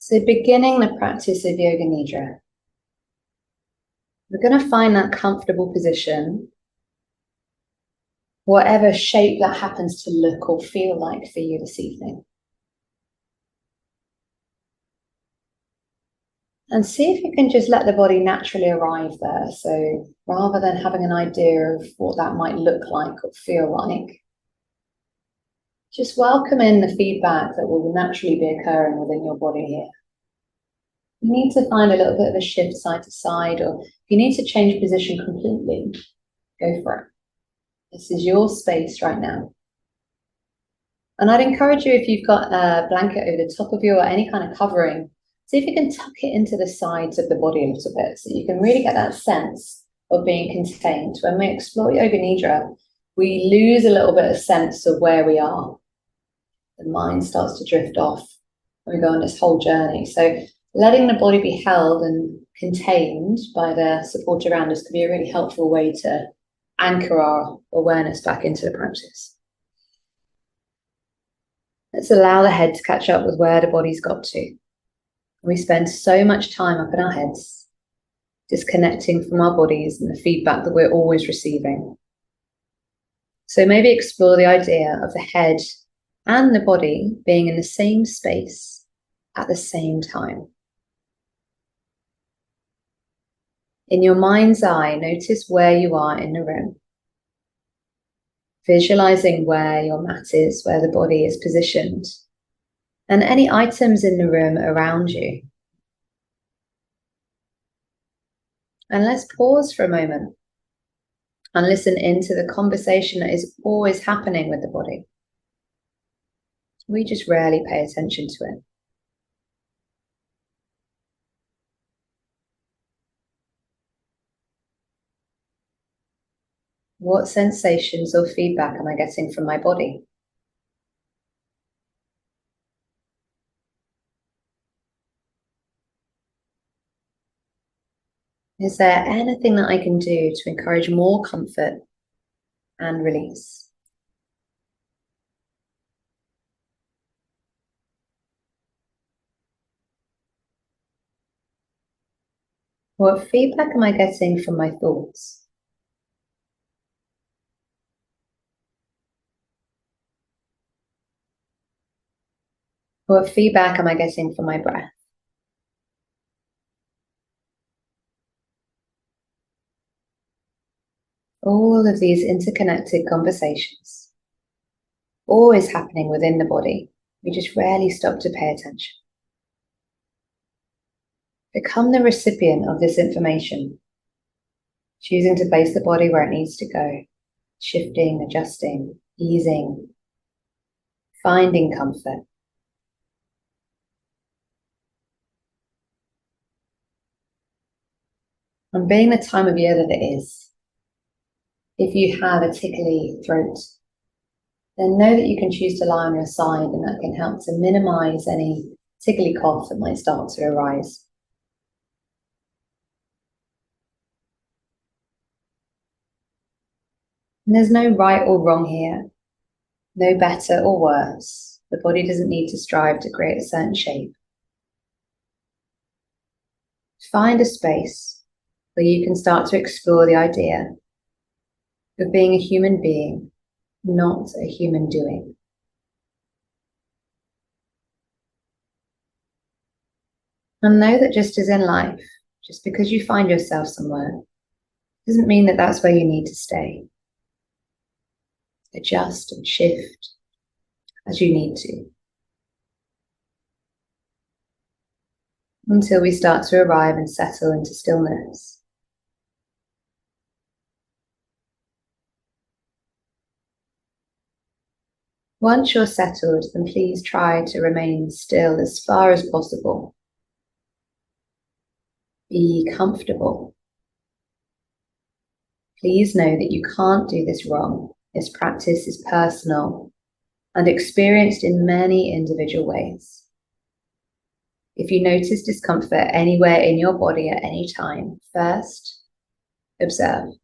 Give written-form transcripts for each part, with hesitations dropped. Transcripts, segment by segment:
So beginning the practice of Yoga Nidra, we're going to find that comfortable position, whatever shape that happens to look or feel like for you this evening. And see if you can just let the body naturally arrive there. So rather than having an idea of what that might look like or feel like, just welcome in the feedback that will naturally be occurring within your body here. You need to find a little bit of a shift side to side, or if you need to change position completely, go for it. This is your space right now. And I'd encourage you, if you've got a blanket over the top of you or any kind of covering, see if you can tuck it into the sides of the body a little bit so you can really get that sense of being contained. When we explore Yoga Nidra, we lose a little bit of sense of where we are. The mind starts to drift off and we go on this whole journey. So letting the body be held and contained by the support around us can be a really helpful way to anchor our awareness back into the practice. Let's allow the head to catch up with where the body's got to. We spend so much time up in our heads, disconnecting from our bodies and the feedback that we're always receiving. So maybe explore the idea of the head and the body being in the same space at the same time. In your mind's eye, notice where you are in the room. Visualizing where your mat is, where the body is positioned, and any items in the room around you. And let's pause for a moment and listen into the conversation that is always happening with the body. We just rarely pay attention to it. What sensations or feedback am I getting from my body? Is there anything that I can do to encourage more comfort and release? What feedback am I getting from my thoughts? What feedback am I getting from my breath? All of these interconnected conversations, always happening within the body. We just rarely stop to pay attention. Become the recipient of this information, choosing to place the body where it needs to go, shifting, adjusting, easing, finding comfort. And being the time of year that it is, if you have a tickly throat, then know that you can choose to lie on your side, and that can help to minimize any tickly cough that might start to arise. And there's no right or wrong here, no better or worse. The body doesn't need to strive to create a certain shape. Find a space where you can start to explore the idea of being a human being, not a human doing. And know that just as in life, just because you find yourself somewhere, doesn't mean that that's where you need to stay. Adjust and shift as you need to, until we start to arrive and settle into stillness. Once you're settled, then please try to remain still as far as possible. Be comfortable. Please know that you can't do this wrong. This practice is personal and experienced in many individual ways. If you notice discomfort anywhere in your body at any time, first, observe.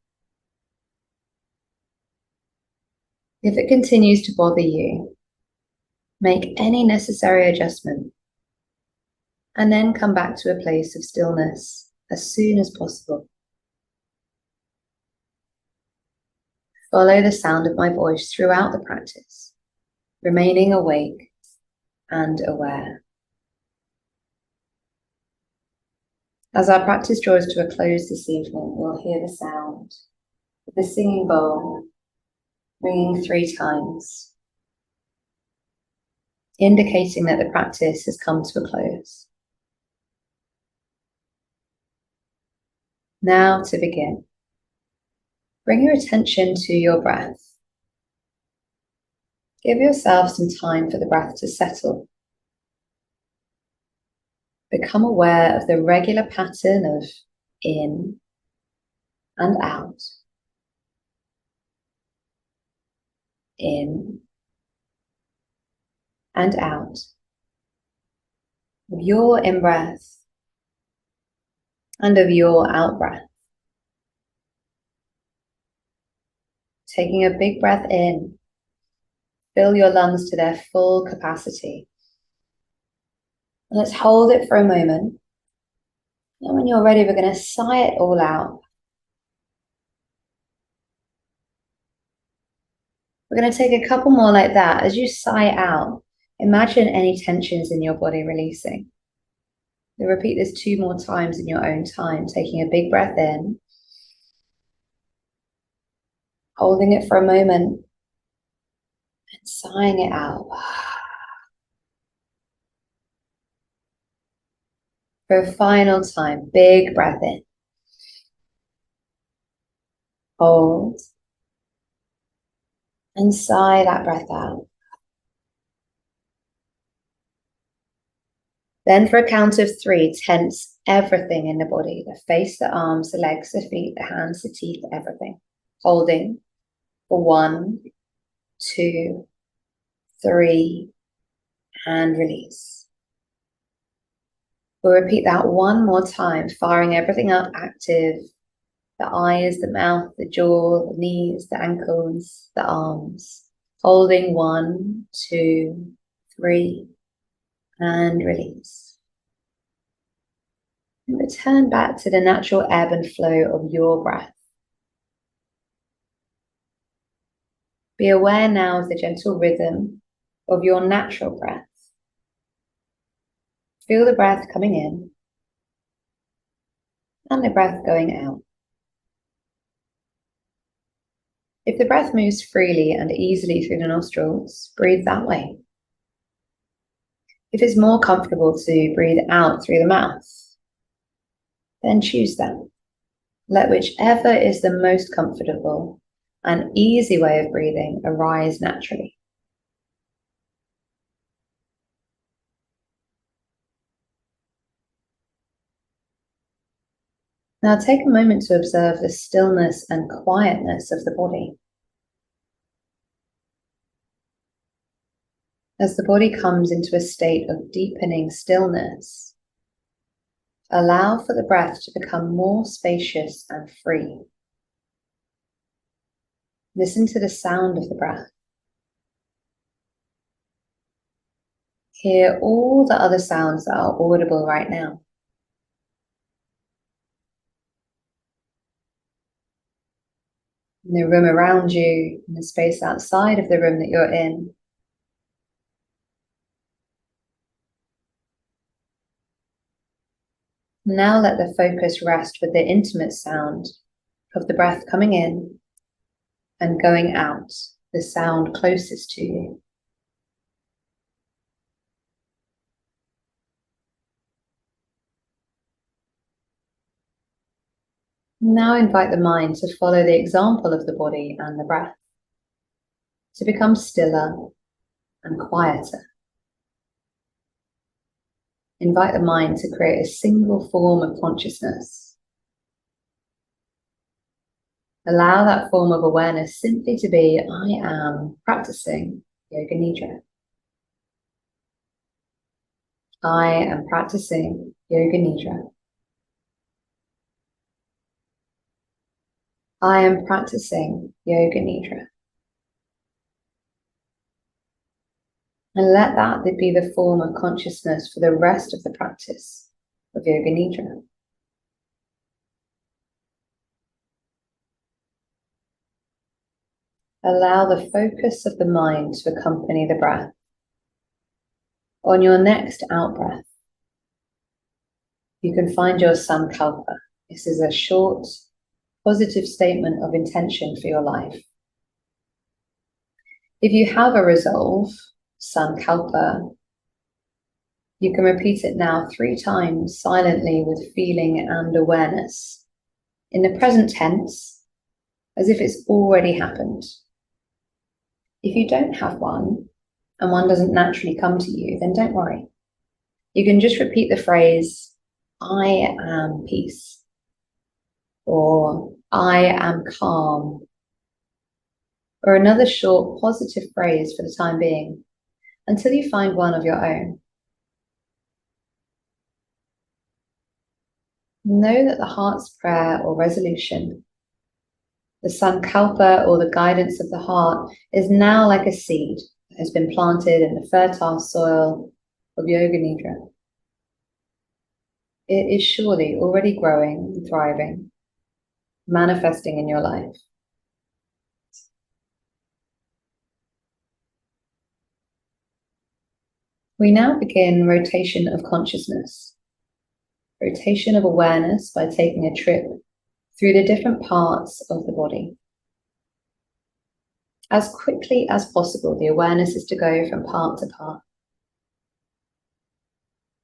If it continues to bother you, make any necessary adjustment And then come back to a place of stillness as soon as possible. Follow the sound of my voice throughout the practice, remaining awake and aware. As our practice draws to a close this evening, you'll hear the sound of the singing bowl ringing 3 times, indicating that the practice has come to a close. Now to begin, bring your attention to your breath. Give yourself some time for the breath to settle. Become aware of the regular pattern of in and out, in and out, of your in-breath and of your out-breath. Taking a big breath in, fill your lungs to their full capacity. And let's hold it for a moment. And when you're ready, we're going to sigh it all out. We're going to take a couple more like that. As you sigh out, imagine any tensions in your body releasing. We'll repeat this 2 more times in your own time, taking a big breath in, holding it for a moment, and sighing it out. For a final time, big breath in. Hold. And sigh that breath out. Then for a count of 3, tense everything in the body. The face, the arms, the legs, the feet, the hands, the teeth, everything. Holding for 1, 2, 3, and release. We'll repeat that 1 more time, firing everything up active. The eyes, the mouth, the jaw, the knees, the ankles, the arms. Holding 1, 2, 3, and release. And return back to the natural ebb and flow of your breath. Be aware now of the gentle rhythm of your natural breath. Feel the breath coming in and the breath going out. If the breath moves freely and easily through the nostrils, breathe that way. If it's more comfortable to breathe out through the mouth, then choose that. Let whichever is the most comfortable and easy way of breathing arise naturally. Now take a moment to observe the stillness and quietness of the body. As the body comes into a state of deepening stillness, allow for the breath to become more spacious and free. Listen to the sound of the breath. Hear all the other sounds that are audible right now. In the room around you, in the space outside of the room that you're in. Now let the focus rest with the intimate sound of the breath coming in and going out, the sound closest to you. Now invite the mind to follow the example of the body and the breath, to become stiller and quieter. Invite the mind to create a single form of consciousness. Allow that form of awareness simply to be, I am practicing Yoga Nidra. I am practicing Yoga Nidra. I am practicing Yoga Nidra. And let that be the form of consciousness for the rest of the practice of Yoga Nidra. Allow the focus of the mind to accompany the breath. On your next out-breath, you can find your sankalpa. This is a short, positive statement of intention for your life. If you have a resolve, sankalpa, you can repeat it now 3 times silently with feeling and awareness, in the present tense, as if it's already happened. If you don't have one, and one doesn't naturally come to you, then don't worry. You can just repeat the phrase, I am peace, or I am calm, or another short positive phrase for the time being, until you find one of your own. Know that the heart's prayer or resolution, the sankalpa or the guidance of the heart, is now like a seed that has been planted in the fertile soil of Yoga Nidra. It is surely already growing and thriving, manifesting in your life. We now begin rotation of consciousness, rotation of awareness by taking a trip through the different parts of the body. As quickly as possible, the awareness is to go from part to part.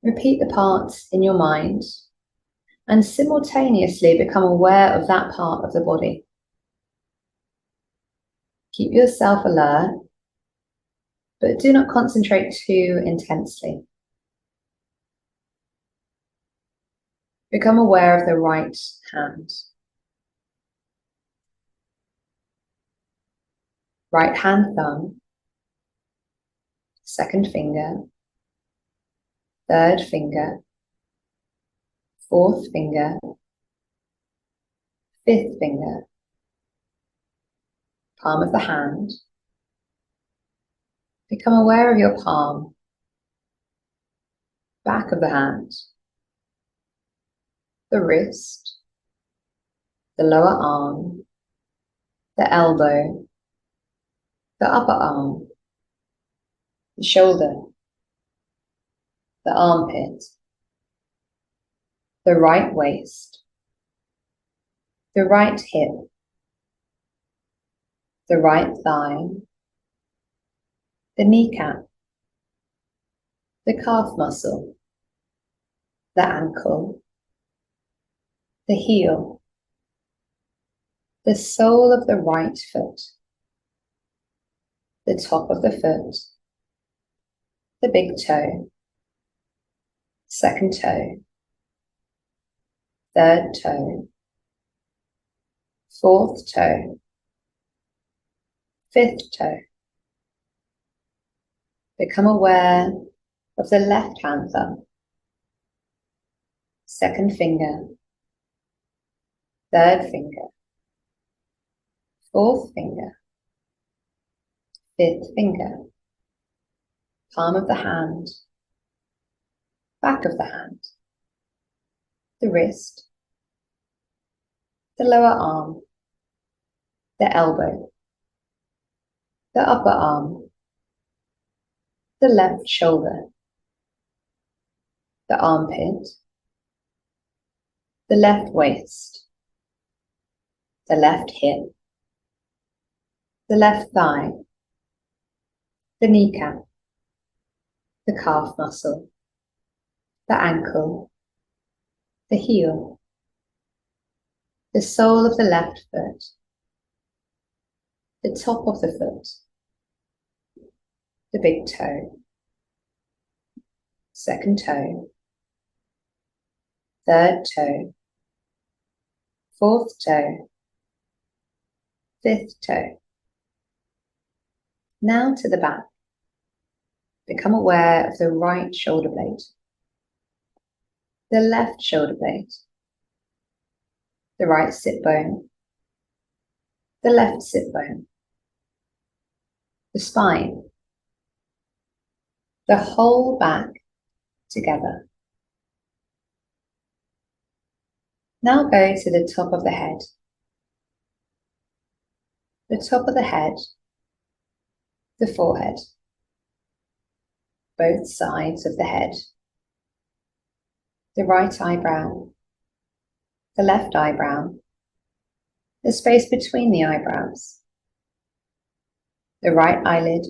Repeat the parts in your mind and simultaneously become aware of that part of the body. Keep yourself alert, but do not concentrate too intensely. Become aware of the right hand. Right hand thumb, second finger, third finger, fourth finger, fifth finger, palm of the hand. Become aware of your palm, back of the hand, the wrist, the lower arm, the elbow, the upper arm, the shoulder, the armpit, the right waist, the right hip, the right thigh, the kneecap, the calf muscle, the ankle, the heel, the sole of the right foot, the top of the foot, the big toe, second toe, third toe, fourth toe, fifth toe. Become aware of the left hand thumb, second finger, third finger, fourth finger, fifth finger, palm of the hand, back of the hand, the wrist, the lower arm, the elbow, the upper arm, the left shoulder, the armpit, the left waist, the left hip, the left thigh, the kneecap, the calf muscle, the ankle, the heel, the sole of the left foot, the top of the foot, the big toe, second toe, third toe, fourth toe, fifth toe. Now to the back. Become aware of the right shoulder blade, the left shoulder blade, the right sit bone, the left sit bone, the spine, the whole back together. Now go to the top of the head. The top of the head, the forehead, both sides of the head, the right eyebrow, the left eyebrow, the space between the eyebrows, the right eyelid,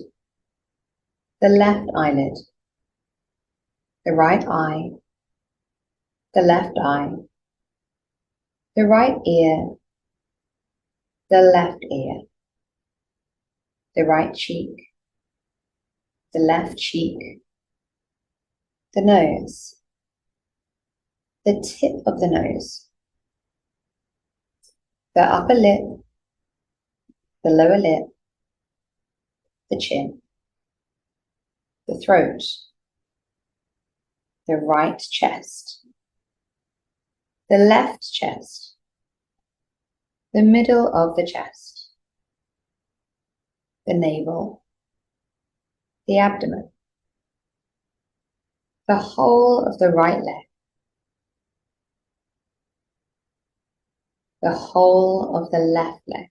the left eyelid, the right eye, the left eye, the right ear, the left ear, the right cheek, the left cheek, the nose, the tip of the nose, the upper lip, the lower lip, the chin, the throat, the right chest, the left chest, the middle of the chest, the navel, the abdomen, the whole of the right leg, the whole of the left leg,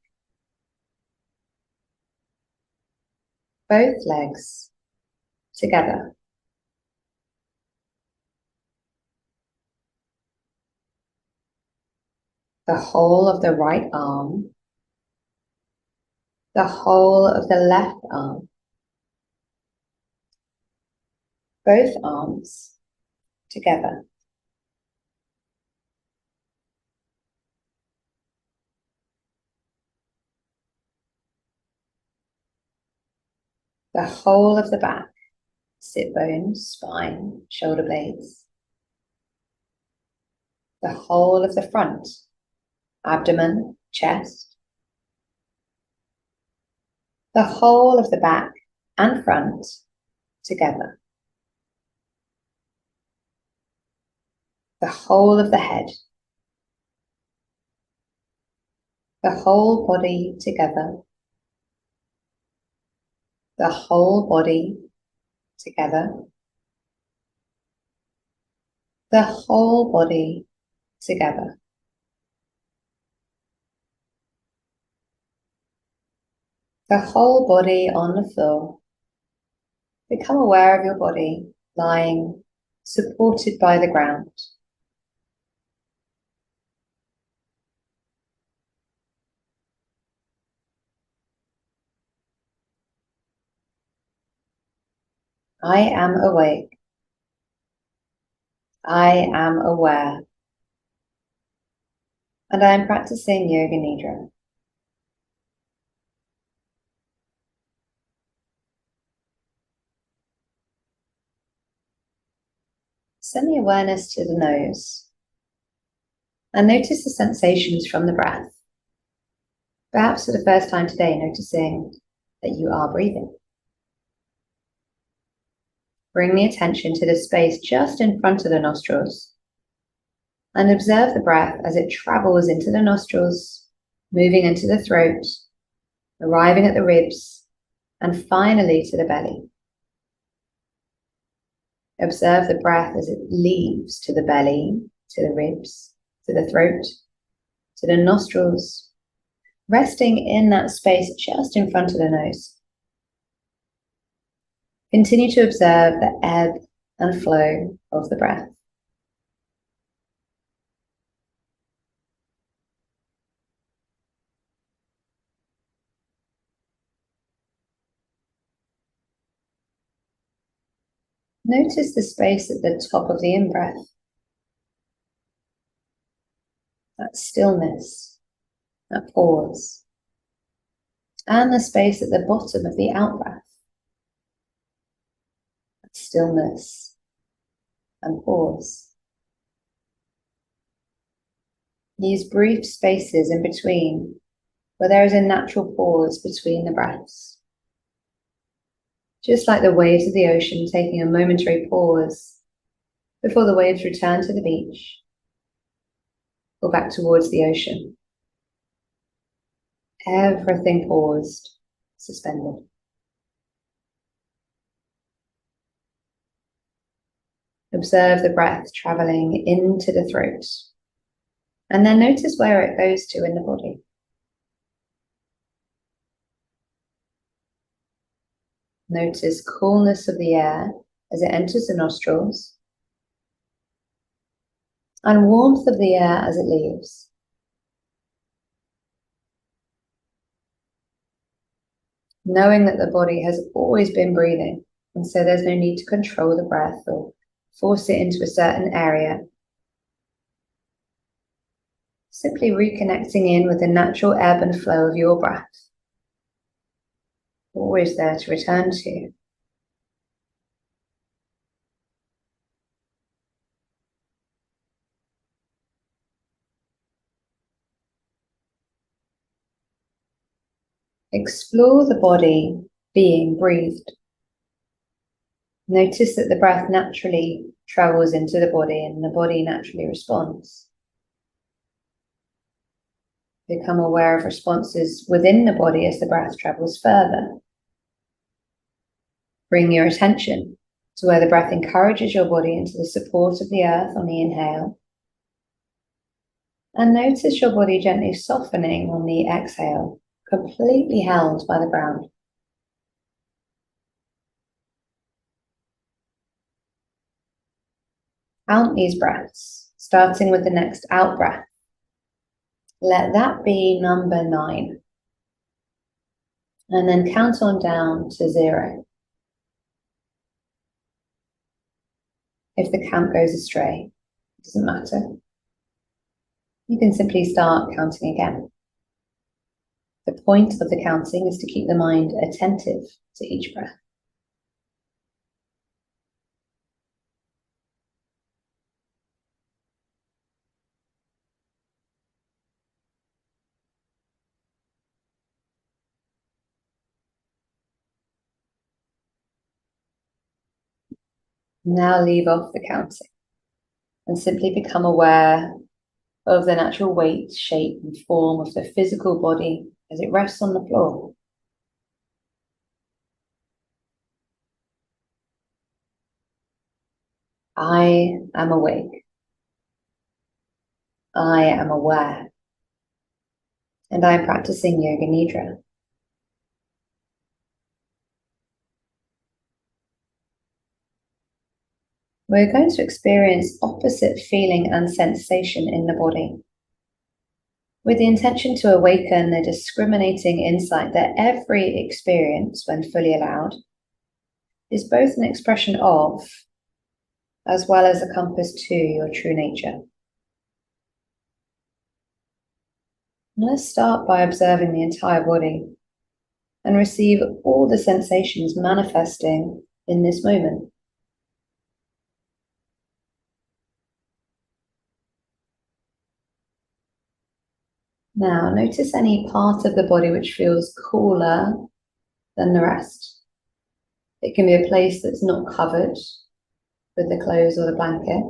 both legs together, the whole of the right arm, the whole of the left arm, both arms together, the whole of the back, sit bones, spine, shoulder blades, the whole of the front, abdomen, chest, the whole of the back and front together, the whole of the head, the whole body together, the whole body together, the whole body together. The whole body on the floor. Become aware of your body lying supported by the ground. I am awake. I am aware. And I am practicing Yoga Nidra. Send the awareness to the nose and notice the sensations from the breath. Perhaps for the first time today, noticing that you are breathing. Bring the attention to the space just in front of the nostrils and observe the breath as it travels into the nostrils, moving into the throat, arriving at the ribs, and finally to the belly. Observe the breath as it leaves to the belly, to the ribs, to the throat, to the nostrils, resting in that space just in front of the nose. Continue to observe the ebb and flow of the breath. Notice the space at the top of the in-breath, that stillness, that pause, and the space at the bottom of the out-breath, that stillness and pause. These brief spaces in between, where there is a natural pause between the breaths. Just like the waves of the ocean taking a momentary pause before the waves return to the beach or back towards the ocean. Everything paused, suspended. Observe the breath traveling into the throat. And then notice where it goes to in the body. Notice coolness of the air as it enters the nostrils, and warmth of the air as it leaves. Knowing that the body has always been breathing, and so there's no need to control the breath or force it into a certain area. Simply reconnecting in with the natural ebb and flow of your breath. Always there to return to. Explore the body being breathed. Notice that the breath naturally travels into the body and the body naturally responds. Become aware of responses within the body as the breath travels further. Bring your attention to where the breath encourages your body into the support of the earth on the inhale. And notice your body gently softening on the exhale, completely held by the ground. Count these breaths, starting with the next out breath. Let that be number 9. And then count on down to 0. If the count goes astray, it doesn't matter. You can simply start counting again. The point of the counting is to keep the mind attentive to each breath. Now leave off the counting and simply become aware of the natural weight, shape, and form of the physical body as it rests on the floor. I am awake. I am aware. And I am practicing Yoga Nidra. We're going to experience opposite feeling and sensation in the body, with the intention to awaken the discriminating insight that every experience, when fully allowed, is both an expression of, as well as a compass to your true nature. Let's start by observing the entire body and receive all the sensations manifesting in this moment. Now, notice any part of the body which feels cooler than the rest. It can be a place that's not covered with the clothes or the blanket.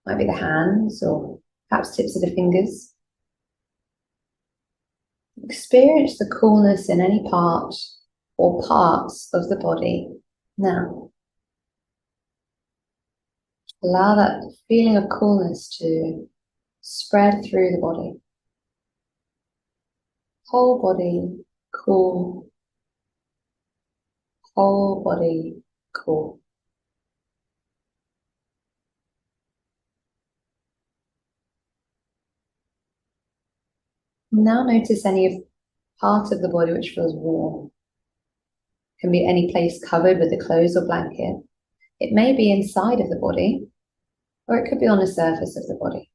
Might be the hands or perhaps tips of the fingers. Experience the coolness in any part or parts of the body now. Allow that feeling of coolness to spread through the body. Whole body cool. Whole body cool. Now notice any part of the body which feels warm. It can be any place covered with a clothes or blanket. It may be inside of the body, or it could be on the surface of the body.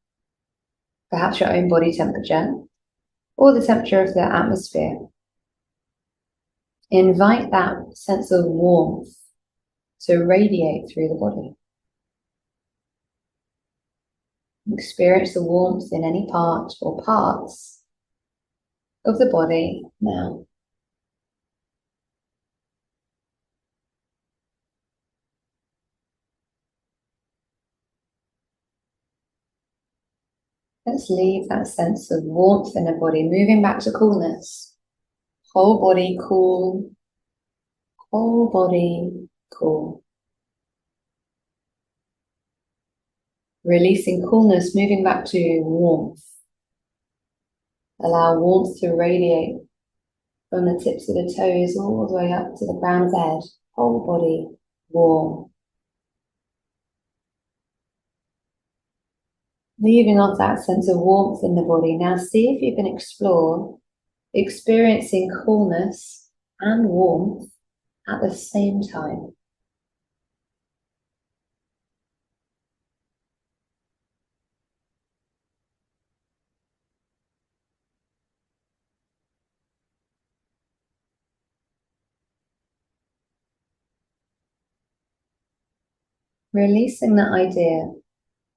Perhaps your own body temperature, or the temperature of the atmosphere. Invite that sense of warmth to radiate through the body. Experience the warmth in any part or parts of the body now. Let's leave that sense of warmth in the body, moving back to coolness. Whole body cool. Whole body cool. Releasing coolness, moving back to warmth. Allow warmth to radiate from the tips of the toes all the way up to the crown of the head. Whole body warm. Moving off that sense of warmth in the body. Now see if you can explore experiencing coolness and warmth at the same time. Releasing that idea,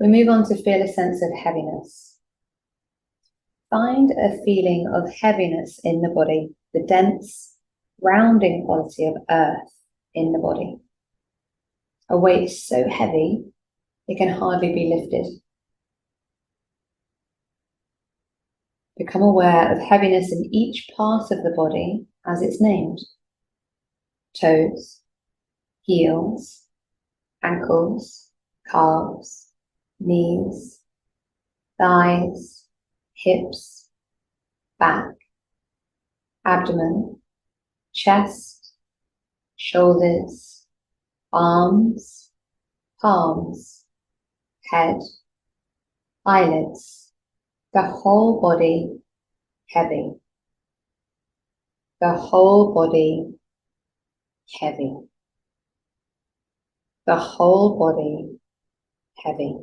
we move on to feel a sense of heaviness. Find a feeling of heaviness in the body, the dense, grounding quality of earth in the body. A weight so heavy, it can hardly be lifted. Become aware of heaviness in each part of the body as it's named. Toes, heels, ankles, calves, knees, thighs, hips, back, abdomen, chest, shoulders, arms, palms, head, eyelids, the whole body heavy. The whole body heavy. The whole body heavy.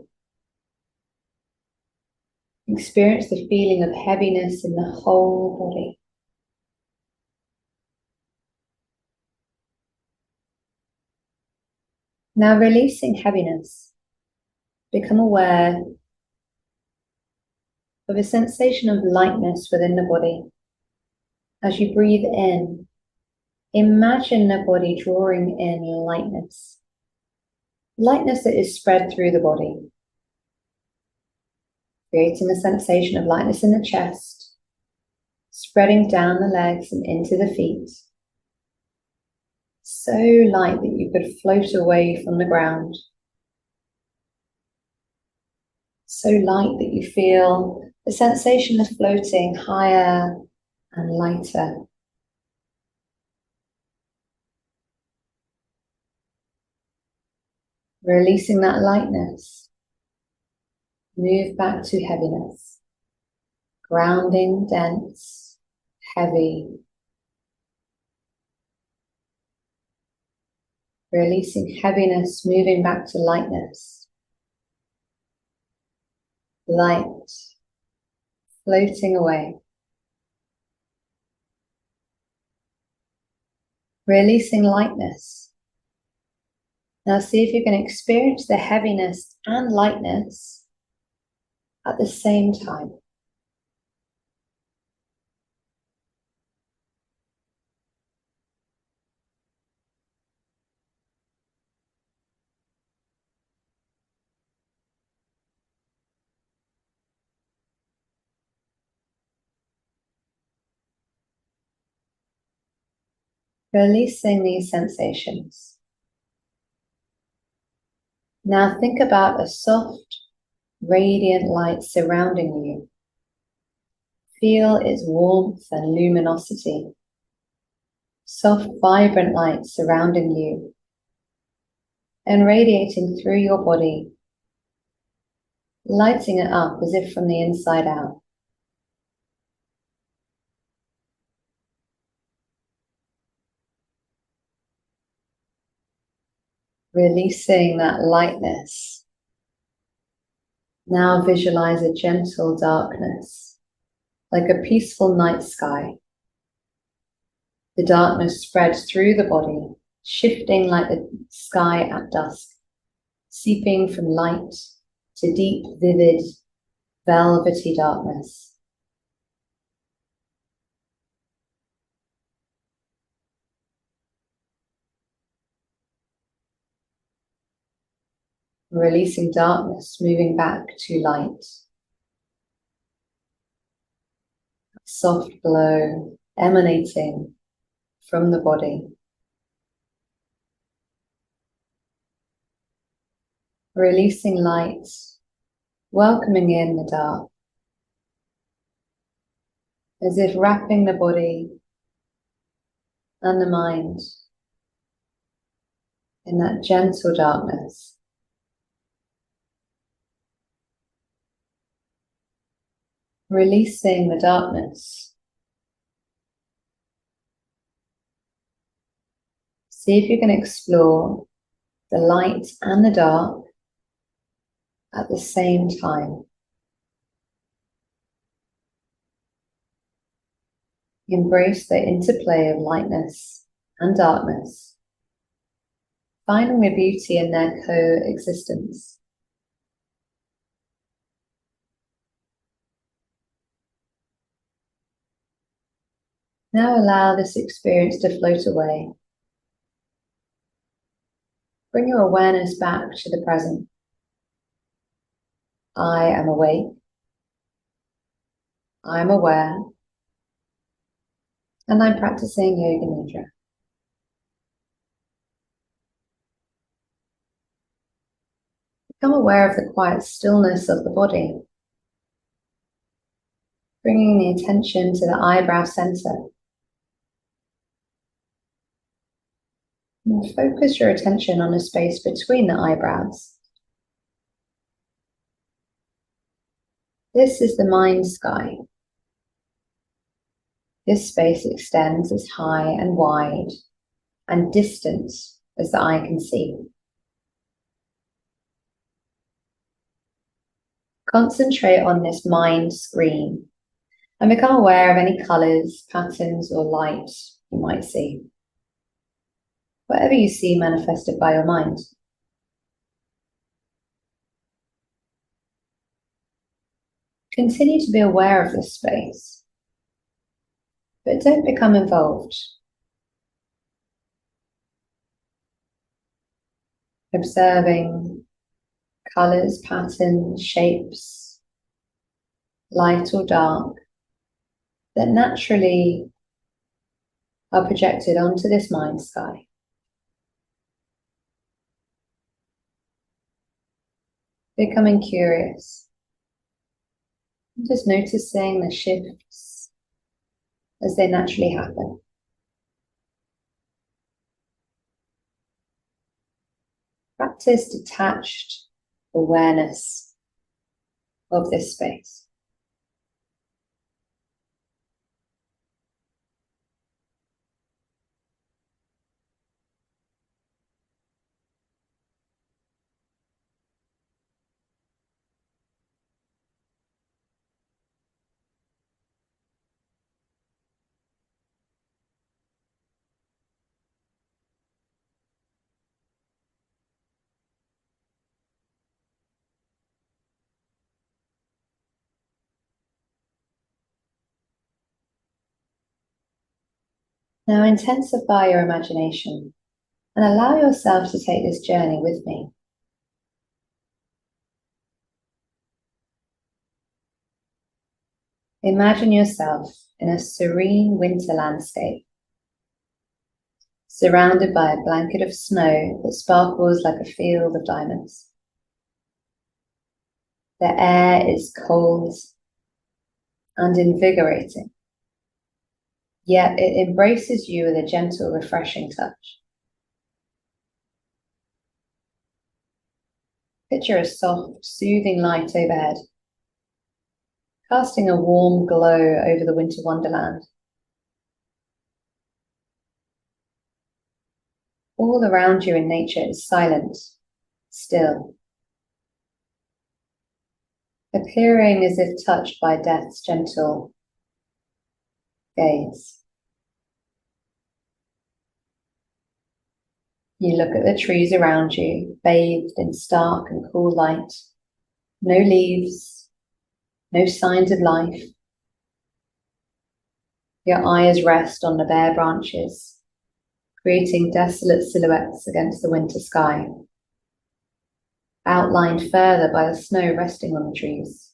Experience the feeling of heaviness in the whole body. Now releasing heaviness, become aware of a sensation of lightness within the body. As you breathe in, imagine the body drawing in lightness. Lightness that is spread through the body, creating a sensation of lightness in the chest, spreading down the legs and into the feet. So light that you could float away from the ground. So light that you feel the sensation of floating higher and lighter. Releasing that lightness, move back to heaviness. Grounding, dense, heavy. Releasing heaviness, moving back to lightness. Light, floating away. Releasing lightness. Now see if you can experience the heaviness and lightness at the same time. Releasing these sensations. Now think about a soft, radiant light surrounding you. Feel its warmth and luminosity. Soft, vibrant light surrounding you and radiating through your body, lighting it up as if from the inside out. Releasing that lightness. Now visualize a gentle darkness, like a peaceful night sky. The darkness spreads through the body, shifting like the sky at dusk, seeping from light to deep, vivid, velvety darkness. Releasing darkness, moving back to light. Soft glow emanating from the body. Releasing light, welcoming in the dark, as if wrapping the body and the mind in that gentle darkness. Releasing the darkness. See if you can explore the light and the dark at the same time. Embrace the interplay of lightness and darkness, finding the beauty in their coexistence. Now allow this experience to float away. Bring your awareness back to the present. I am awake. I am aware. And I'm practicing Yoga Nidra. Become aware of the quiet stillness of the body, bringing the attention to the eyebrow center. And focus your attention on the space between the eyebrows. This is the mind sky. This space extends as high and wide and distant as the eye can see. Concentrate on this mind screen and become aware of any colors, patterns, or light you might see. Whatever you see manifested by your mind. Continue to be aware of this space, but don't become involved. Observing colors, patterns, shapes, light or dark, that naturally are projected onto this mind sky. Becoming curious, just noticing the shifts as they naturally happen. Practice detached awareness of this space. Now intensify your imagination and allow yourself to take this journey with me. Imagine yourself in a serene winter landscape, surrounded by a blanket of snow that sparkles like a field of diamonds. The air is cold and invigorating, yet it embraces you with a gentle, refreshing touch. Picture a soft, soothing light overhead, casting a warm glow over the winter wonderland. All around you in nature is silent, still, appearing as if touched by death's gentle gaze. You look at the trees around you, bathed in stark and cool light. No leaves, no signs of life. Your eyes rest on the bare branches, creating desolate silhouettes against the winter sky, outlined further by the snow resting on the trees,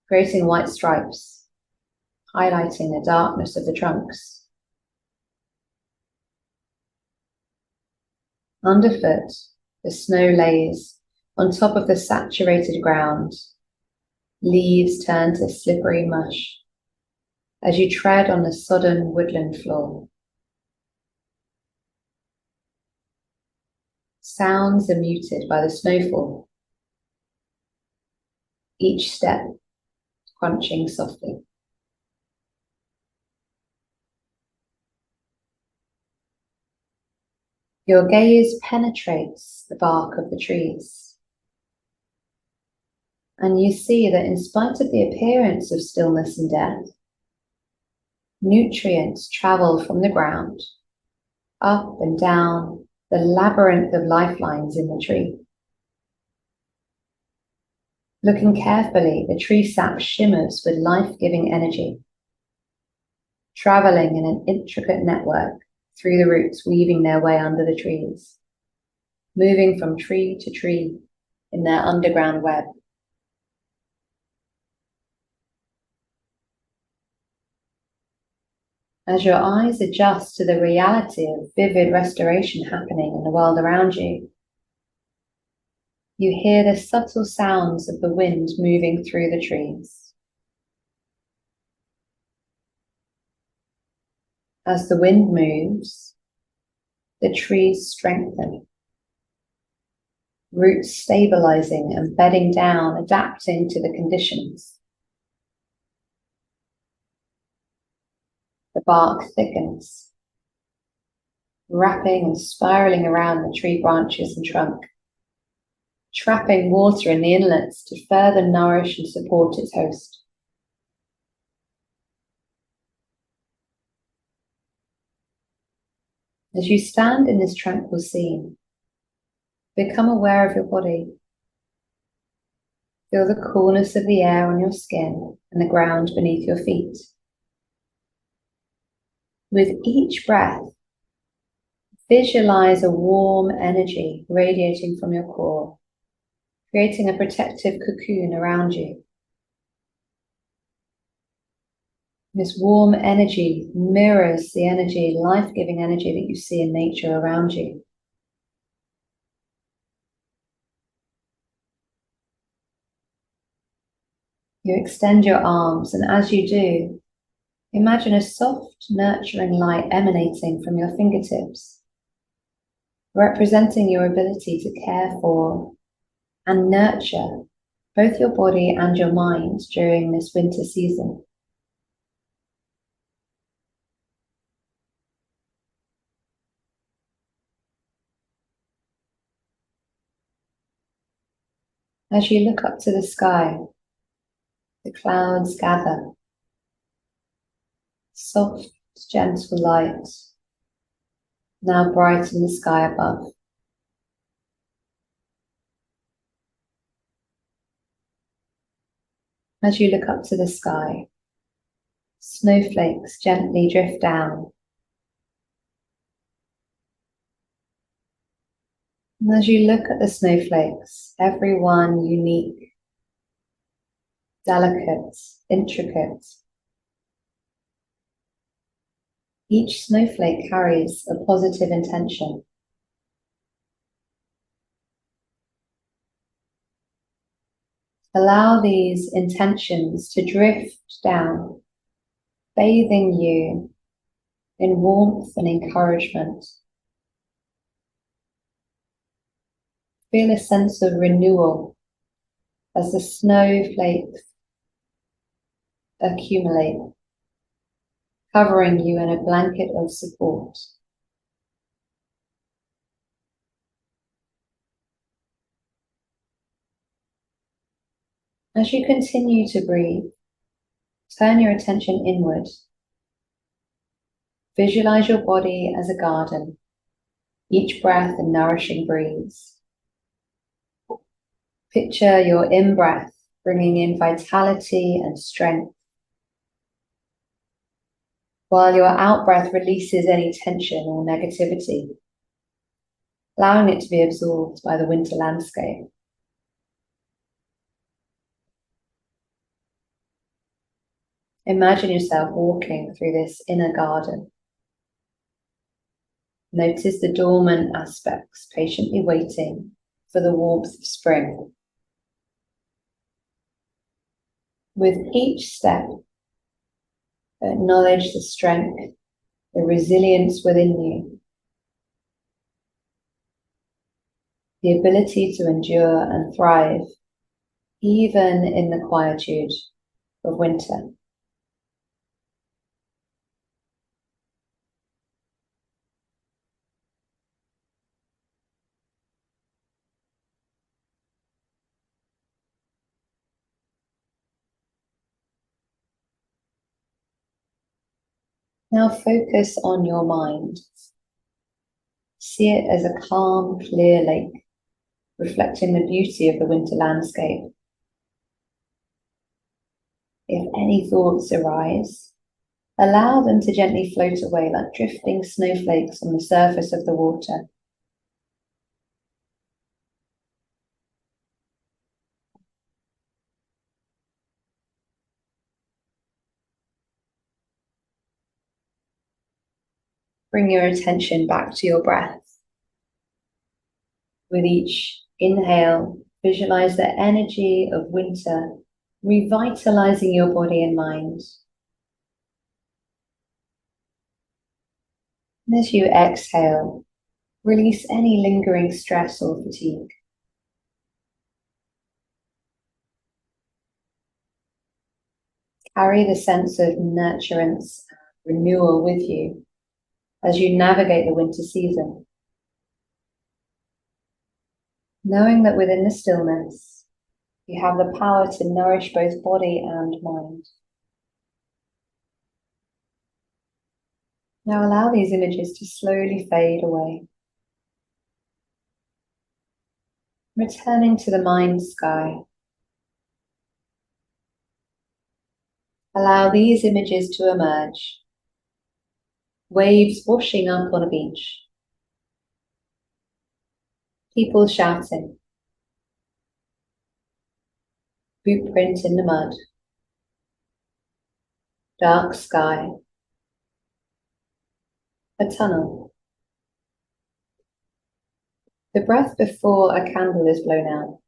creating white stripes, highlighting the darkness of the trunks. Underfoot, the snow lays on top of the saturated ground, Leaves turn to slippery mush as you tread on the sodden woodland floor. Sounds are muted by the snowfall, each step crunching softly. Your gaze penetrates the bark of the trees, and you see that in spite of the appearance of stillness and death, nutrients travel from the ground, up and down the labyrinth of lifelines in the tree. Looking carefully, the tree sap shimmers with life-giving energy, traveling in an intricate network through the roots weaving their way under the trees, moving from tree to tree in their underground web. As your eyes adjust to the reality of vivid restoration happening in the world around you, you hear the subtle sounds of the wind moving through the trees. As the wind moves, the trees strengthen, roots stabilizing and bedding down, adapting to the conditions. The bark thickens, wrapping and spiraling around the tree branches and trunk, trapping water in the inlets to further nourish and support its host. As you stand in this tranquil scene, become aware of your body. Feel the coolness of the air on your skin and the ground beneath your feet. With each breath, visualize a warm energy radiating from your core, creating a protective cocoon around you. This warm energy mirrors the energy, life-giving energy that you see in nature around you. You extend your arms, and as you do, imagine a soft, nurturing light emanating from your fingertips, representing your ability to care for and nurture both your body and your mind during this winter season. As you look up to the sky, the clouds gather. Soft, gentle light, now bright in the sky above. As you look up to the sky, snowflakes gently drift down. And as you look at the snowflakes, every one unique, delicate, intricate, each snowflake carries a positive intention. Allow these intentions to drift down, bathing you in warmth and encouragement. Feel a sense of renewal as the snowflakes accumulate, covering you in a blanket of support. As you continue to breathe, turn your attention inward. Visualize your body as a garden, each breath a nourishing breeze. Picture your in-breath bringing in vitality and strength, while your out-breath releases any tension or negativity, allowing it to be absorbed by the winter landscape. Imagine yourself walking through this inner garden. Notice the dormant aspects patiently waiting for the warmth of spring. With each step, acknowledge the strength, the resilience within you, the ability to endure and thrive, even in the quietude of winter. Now focus on your mind. See it as a calm, clear lake, reflecting the beauty of the winter landscape. If any thoughts arise, allow them to gently float away like drifting snowflakes on the surface of the water. Bring your attention back to your breath. With each inhale, visualize the energy of winter revitalizing your body and mind. And as you exhale, release any lingering stress or fatigue. Carry the sense of nurturance and renewal with you as you navigate the winter season, knowing that within the stillness, you have the power to nourish both body and mind. Now allow these images to slowly fade away, returning to the mind sky. Allow these images to emerge. Waves washing up on a beach. People shouting. Footprint in the mud. Dark sky. A tunnel. The breath before a candle is blown out.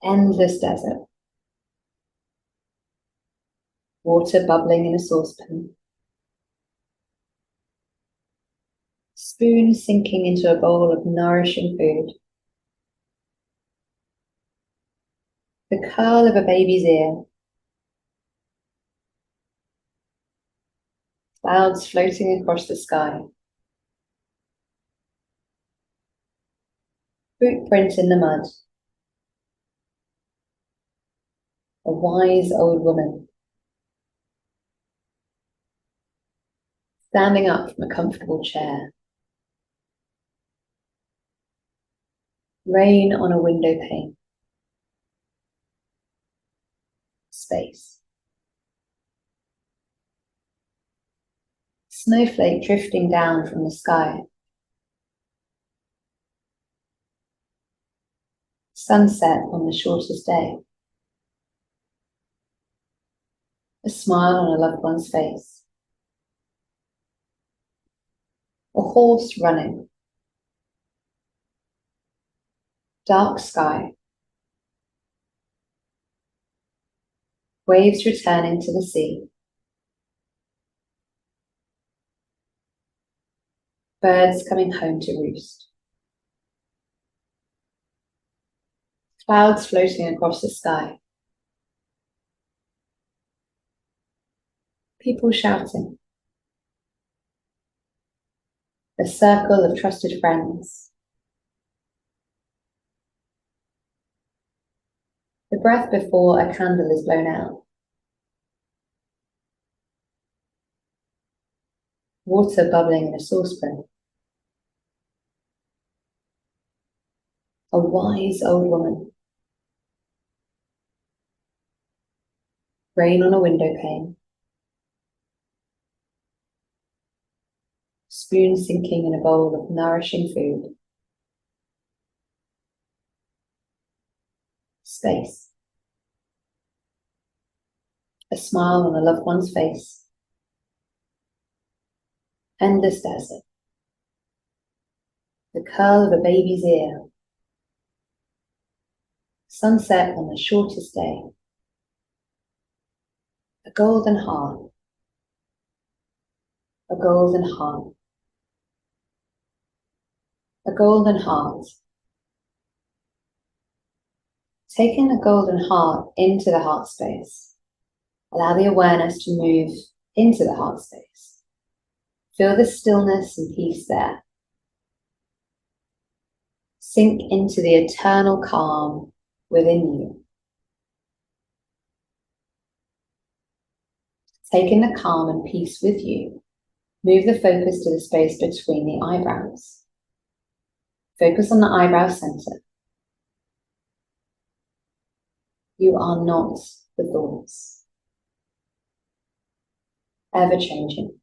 Endless desert. Water bubbling in a saucepan. Spoon sinking into a bowl of nourishing food. The curl of a baby's ear. Clouds floating across the sky. Footprint in the mud. A wise old woman. Standing up from a comfortable chair. Rain on a window pane. Space. Snowflake drifting down from the sky. Sunset on the shortest day. A smile on a loved one's face. A horse running. Dark sky. Waves returning to the sea. Birds coming home to roost. Clouds floating across the sky. People shouting. A circle of trusted friends. The breath before a candle is blown out. Water bubbling in a saucepan. A wise old woman. Rain on a window pane. Spoon sinking in a bowl of nourishing food. Space. A smile on a loved one's face. Endless desert. The curl of a baby's ear. sunset on the shortest day. A golden heart. A golden heart. A golden heart. Taking the golden heart into the heart space. Allow the awareness to move into the heart space. Feel the stillness and peace there. Sink into the eternal calm within you. Taking the calm and peace with you, move the focus to the space between the eyebrows. Focus on the eyebrow center. You are not the thoughts. Ever changing.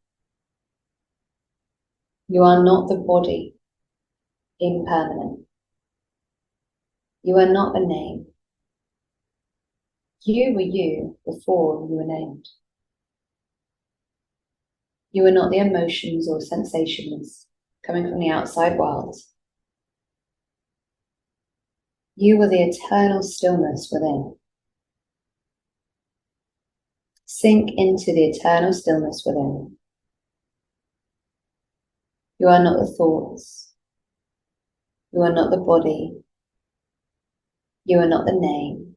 You are not the body. Impermanent. You are not a name. You were you before you were named. You are not the emotions or sensations coming from the outside world. You were the eternal stillness within. Sink into the eternal stillness within. You are not the thoughts. You are not the body. You are not the name.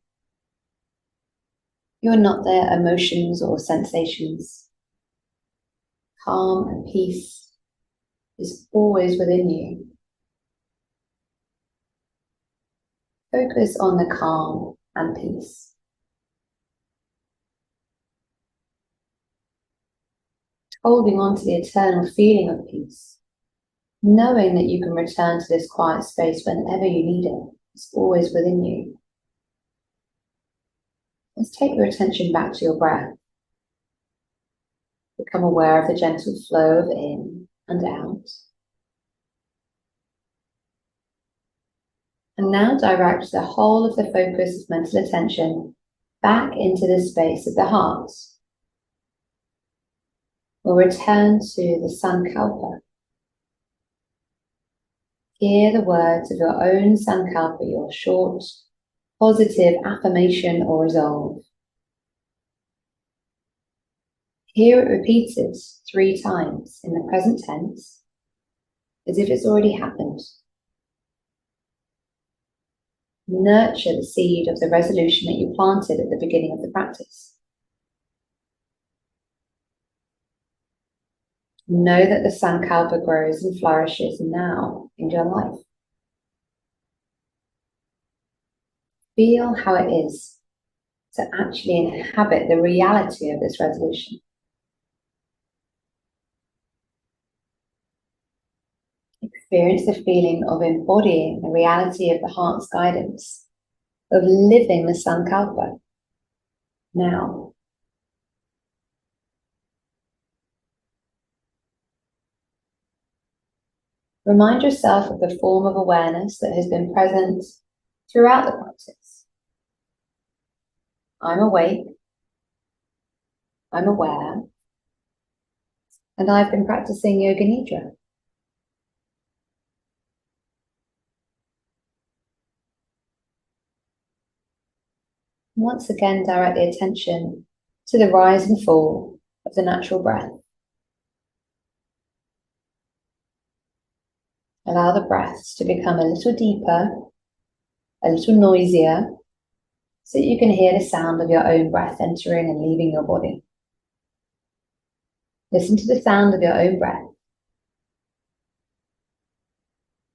You are not the emotions or sensations. Calm and peace is always within you. Focus on the calm and peace. Holding on to the eternal feeling of peace, knowing that you can return to this quiet space whenever you need it. It's always within you. Let's take your attention back to your breath. Become aware of the gentle flow of in and out. And now direct the whole of the focus of mental attention back into the space of the heart. We'll return to the Sankalpa. Hear the words of your own Sankalpa, your short, positive affirmation or resolve. Hear it repeated 3 times in the present tense, as if it's already happened. Nurture the seed of the resolution that you planted at the beginning of the practice. Know that the Sankalpa grows and flourishes now in your life. Feel how it is to actually inhabit the reality of this resolution. Experience the feeling of embodying the reality of the heart's guidance, of living the Sankalpa now. Remind yourself of the form of awareness that has been present throughout the practice. I'm awake, I'm aware, and I've been practicing Yoga Nidra. Once again, direct the attention to the rise and fall of the natural breath. Allow the breaths to become a little deeper, a little noisier, so that you can hear the sound of your own breath entering and leaving your body. Listen to the sound of your own breath.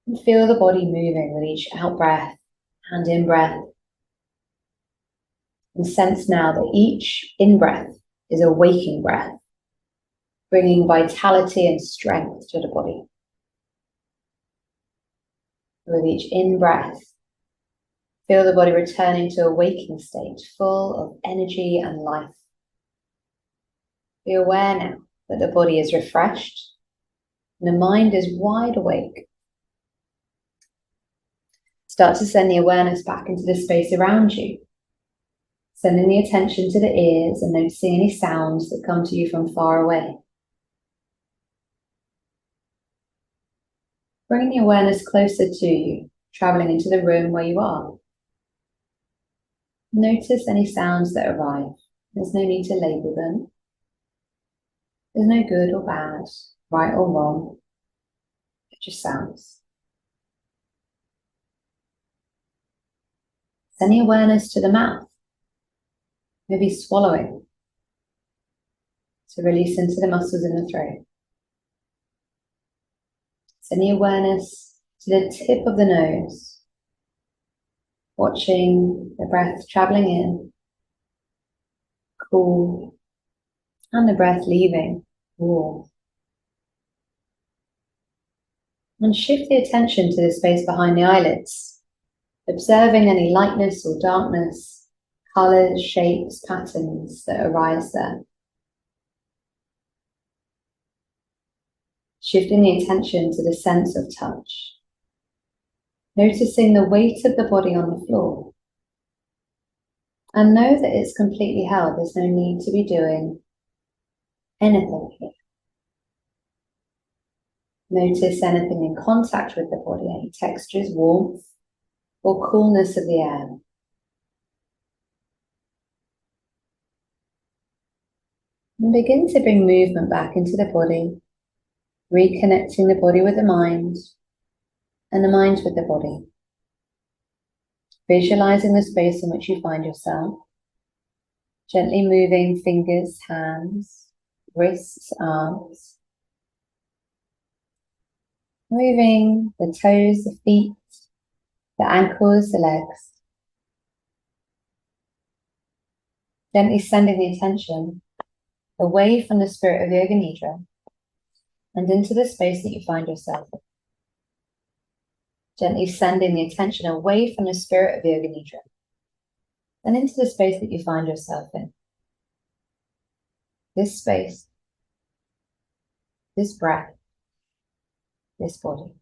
And feel the body moving with each out-breath and in-breath. And sense now that each in-breath is a waking breath, bringing vitality and strength to the body. With each in-breath, feel the body returning to a waking state, full of energy and life. Be aware now that the body is refreshed and the mind is wide awake. Start to send the awareness back into the space around you, sending the attention to the ears and noticing any sounds that come to you from far away. Bringing the awareness closer to you, traveling into the room where you are. Notice any sounds that arrive. There's no need to label them. There's no good or bad, right or wrong. It just sounds. Send the awareness to the mouth. Maybe swallowing to release into the muscles in the throat. Send the awareness to the tip of the nose, watching the breath traveling in, cool, and the breath leaving, warm. And shift the attention to the space behind the eyelids, observing any lightness or darkness, colors, shapes, patterns that arise there. Shifting the attention to the sense of touch, noticing the weight of the body on the floor. And know that it's completely held. There's no need to be doing anything here. Notice anything in contact with the body, any textures, warmth, or coolness of the air. And begin to bring movement back into the body, reconnecting the body with the mind, and the mind with the body. Visualizing the space in which you find yourself, gently moving fingers, hands, wrists, arms. Moving the toes, the feet, the ankles, the legs. Gently sending the attention away from the spirit of Yoga Nidra and into the space that you find yourself in. Gently sending the attention away from the spirit of Yoga Nidra and into the space that you find yourself in. This space, this breath, this body.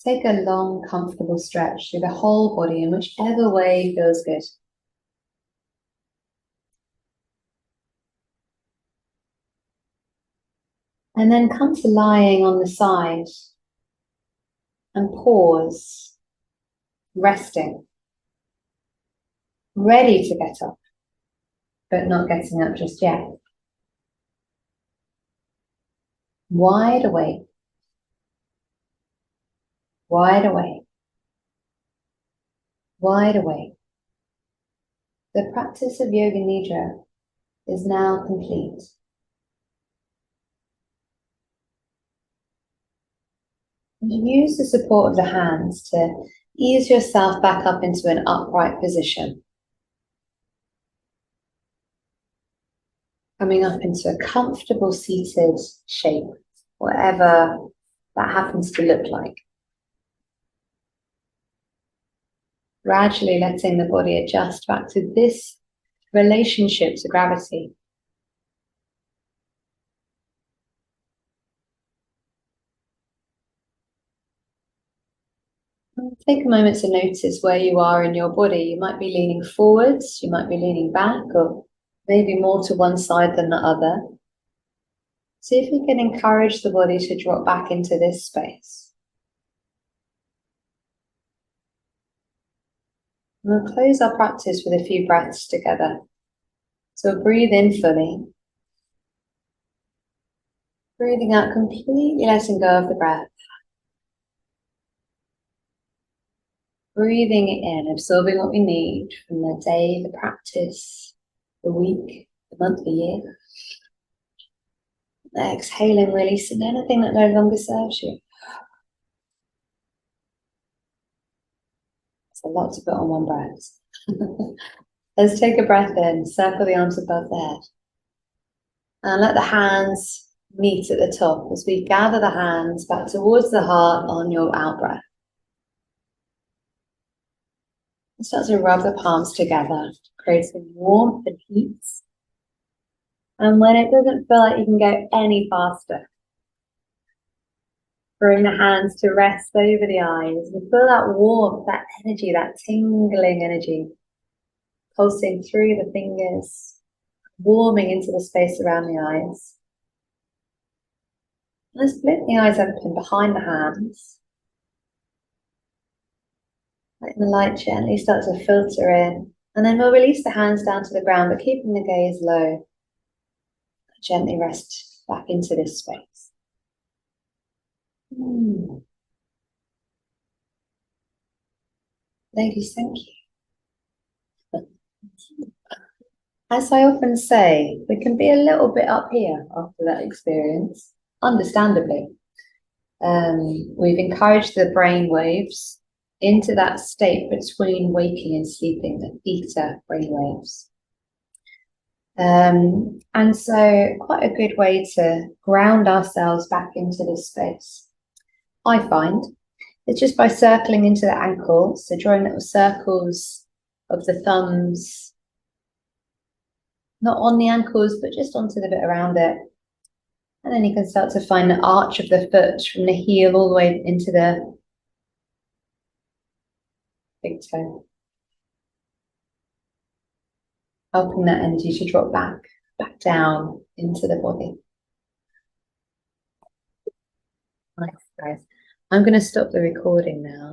Take a long, comfortable stretch through the whole body in whichever way feels good. And then come to lying on the side and pause, resting, ready to get up, but not getting up just yet. Wide awake, wide awake, wide awake. The practice of Yoga Nidra is now complete. Use the support of the hands to ease yourself back up into an upright position. Coming up into a comfortable seated shape, whatever that happens to look like. Gradually letting the body adjust back to this relationship to gravity. Take a moment to notice where you are in your body. You might be leaning forwards, you might be leaning back, or maybe more to one side than the other. See if you can encourage the body to drop back into this space. And we'll close our practice with a few breaths together. So breathe in fully. Breathing out completely, letting go of the breath. Breathing it in, absorbing what we need from the day, the practice, the week, the month, the year. Exhaling, releasing anything that no longer serves you. It's a lot to put on one breath. Let's take a breath in, circle the arms above the head. And let the hands meet at the top as we gather the hands back towards the heart on your out breath. Start to rub the palms together, creating warmth and heat. And when it doesn't feel like you can go any faster, bring the hands to rest over the eyes and feel that warmth, that energy, that tingling energy pulsing through the fingers, warming into the space around the eyes. Let's blink the eyes open behind the hands. Letting the light gently start to filter in. And then we'll release the hands down to the ground, but keeping the gaze low. Gently rest back into this space. Ladies, thank you. As I often say, we can be a little bit up here after that experience, understandably. We've encouraged the brain waves into that state between waking and sleeping, the theta brain waves. And so quite a good way to ground ourselves back into this space, I find, is just by circling into the ankles, so drawing little circles of the thumbs, not on the ankles, but just onto the bit around it. And then you can start to find the arch of the foot from the heel all the way into the big toe. Helping that energy to drop back down into the body. Nice, guys. I'm going to stop the recording now.